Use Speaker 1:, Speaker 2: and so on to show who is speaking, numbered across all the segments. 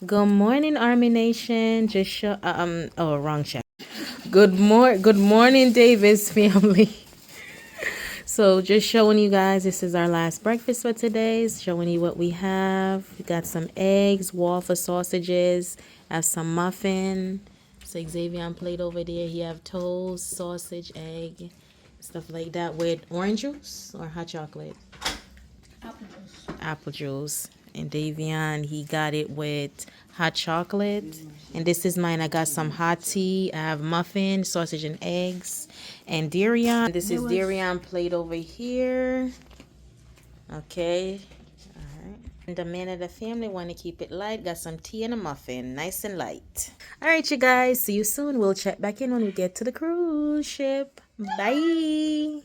Speaker 1: Good morning, Army Nation. Just show oh, wrong chat. Good morning, Davis family. So just showing you guys, this is our last breakfast for today. Showing you what we have. We got some eggs, waffle sausages, have some muffin. So Xavier on plate over there. He have toast, sausage, egg, stuff like that with orange juice or hot chocolate. Apple juice. And Davion, he got it with hot chocolate. And this is mine. I got some hot tea. I have muffin, sausage and eggs. And Darion. This is Darion plate over here. Okay. Alright. And the man of the family want to keep it light. Got some tea and a muffin. Nice and light. Alright, you guys. See you soon. We'll check back in when we get to the cruise ship. Bye.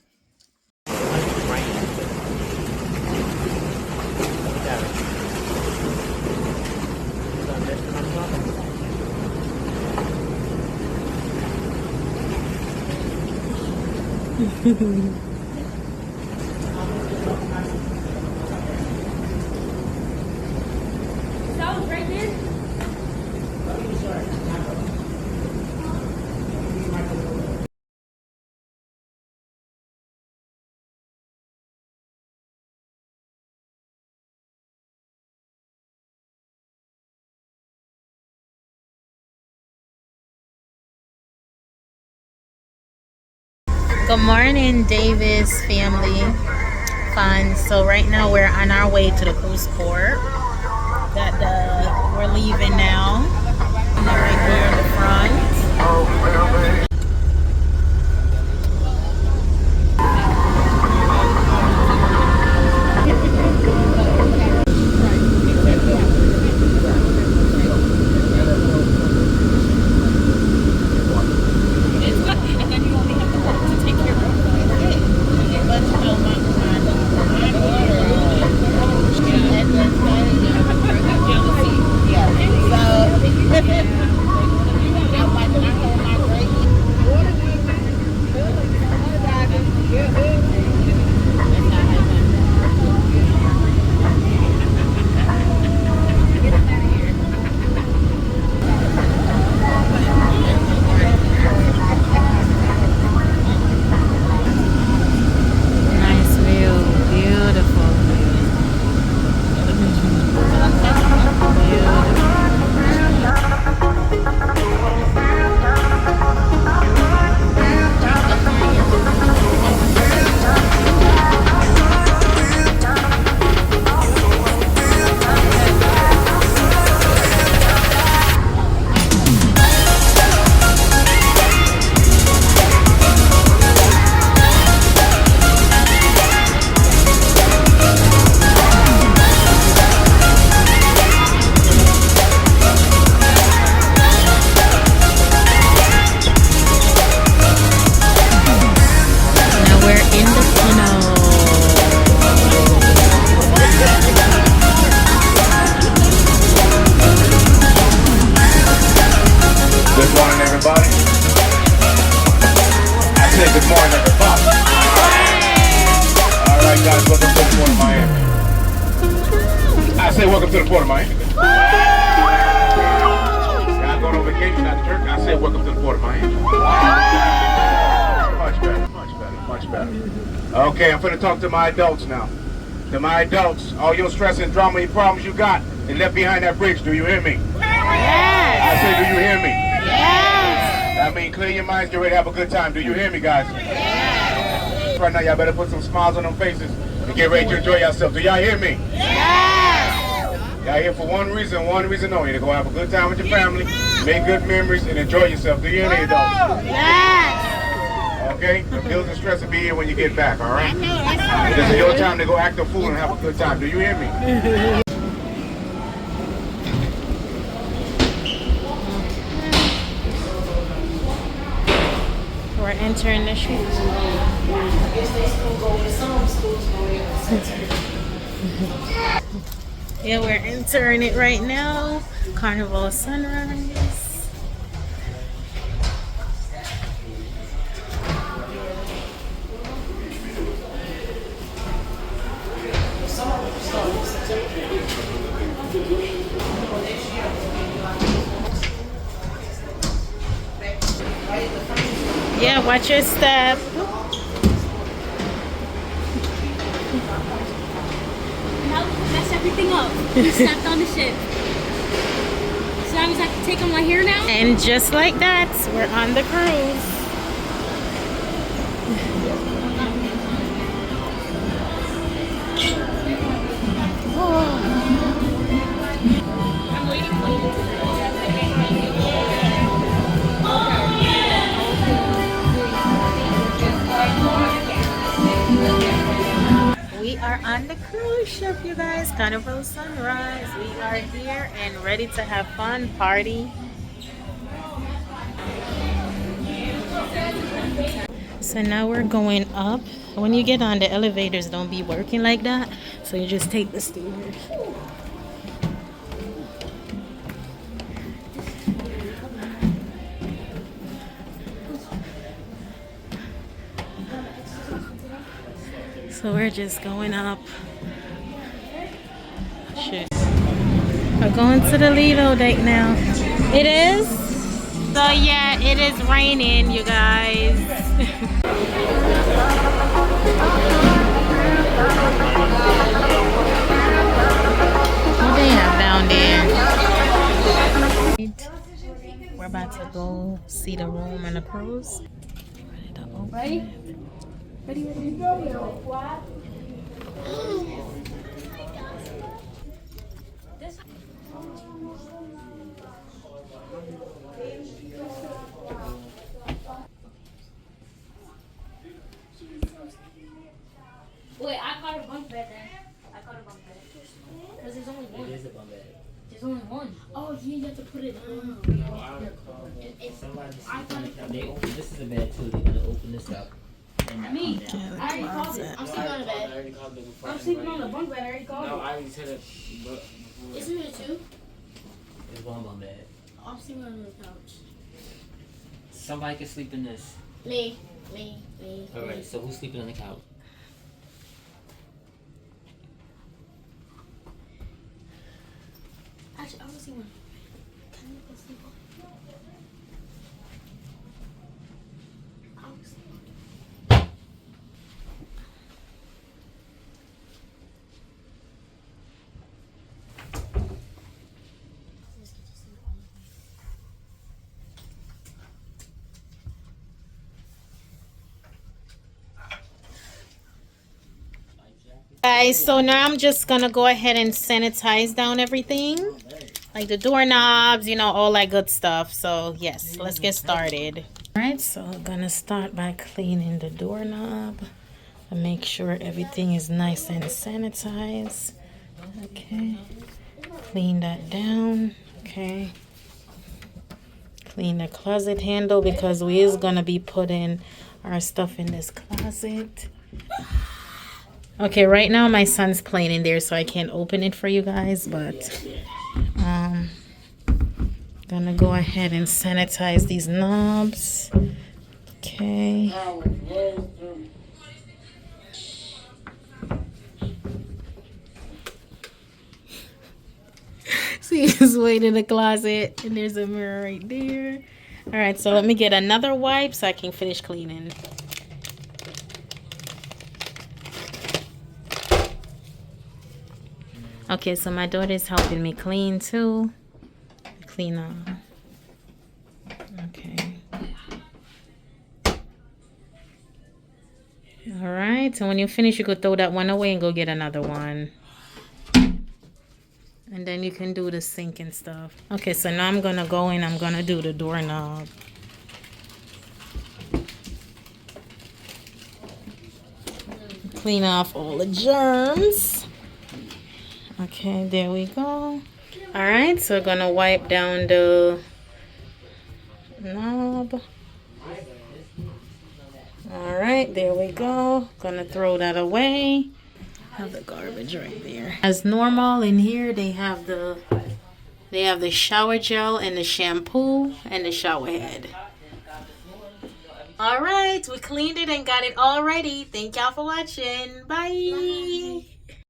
Speaker 2: That was right there.
Speaker 1: Good morning, Davis family. Fun. So right now we're on our way to the cruise port. We're leaving now. And they're right there in the front. Nice view, beautiful view. Now we're in the tunnel.
Speaker 3: Good morning, everybody. I said good morning, everybody. All right, guys, welcome to the Port of Miami. I say welcome to the Port of Miami. Y'all going on vacation at church? I say welcome to the Port of Miami. Much better, much better, much better. Okay, I'm finna talk to my adults now. To my adults, all your stress and drama and problems you got and left behind that bridge, do you hear me?
Speaker 1: Yes.
Speaker 3: I say, do you hear me?
Speaker 1: Yes.
Speaker 3: I mean, clear your minds, get ready to have a good time. Do you hear me, guys? Yes. Right now, y'all better put some smiles on them faces and get ready to enjoy yourselves. Do y'all hear me?
Speaker 1: Yes.
Speaker 3: Y'all here for one reason only, to go have a good time with your family, make good memories, and enjoy yourself. Do you hear me, adults?
Speaker 1: Yes.
Speaker 3: Okay? The bills and stress will be here when you get back, all right? This is your time to go act a fool and have a good time. Do you hear me?
Speaker 1: We're entering the ship. Yeah, we're entering it right now. Carnival Sunrise. Yeah, watch your step.
Speaker 2: Now we can mess everything up. We stepped on the ship. So that means I can take on my hair now?
Speaker 1: And just like that, we're on the cruise.
Speaker 2: I'm waiting for you.
Speaker 1: We are on the cruise ship, you guys. Carnival Sunrise. We are here and ready to have fun, party. So now we're going up. When you get on, the elevators don't be working like that. So you just take the stairs. So we're just going up. Shit. We're going to the Lido date now. It is? So yeah, it is raining, you guys. What they have down there? We're about to go see the room and the cruise. Ready to open.
Speaker 2: Ready? Ready, ready, go. Wait, I caught a bunk bed then. I caught a bunk bed. Because there's only one.
Speaker 4: It is a bunk bed.
Speaker 2: There's only one. Oh, you have to put it down.
Speaker 4: No, I recall. Somebody they open. This is a bed too. They're gonna open this up. And
Speaker 2: Me.
Speaker 4: down.
Speaker 2: I already called it. I'm sleeping on the
Speaker 4: I
Speaker 2: bed.
Speaker 4: already called it before.
Speaker 2: I'm sleeping on the bunk bed. I already called
Speaker 4: No,
Speaker 2: it.
Speaker 4: I already said it. But
Speaker 2: Isn't it two?
Speaker 4: it's one bunk bed.
Speaker 2: I'm sleeping on the couch.
Speaker 4: Somebody can sleep in this.
Speaker 2: Me.
Speaker 4: All right. So who's sleeping on the couch?
Speaker 2: Actually, I want to see one. Can you go sleep on? I want to sleep on.
Speaker 1: Guys, so now I'm just gonna go ahead and sanitize down everything. Like the doorknobs, you know, all that good stuff. So yes, let's get started. Alright, so I'm gonna start by cleaning the doorknob and make sure everything is nice and sanitized. Okay. Clean that down. Okay. Clean the closet handle because we is gonna be putting our stuff in this closet. Okay, right now my son's playing in there, so I can't open it for you guys, but gonna go ahead and sanitize these knobs. Okay. See, he's waiting in the closet, and there's a mirror right there. All right, so let me get another wipe so I can finish cleaning. Okay, so my daughter's helping me clean too. Clean up. Okay. All right, so when you finish, you could throw that one away and go get another one. And then you can do the sink and stuff. Okay, so now I'm gonna go in, I'm gonna do the doorknob. Clean off all the germs. Okay, there we go. All right, so we're gonna wipe down the knob. All right, there we go. Gonna throw that away. Have the garbage right there. As normal, in here they have the shower gel and the shampoo and the shower head. All right, we cleaned it and got it all ready. Thank y'all for watching. Bye.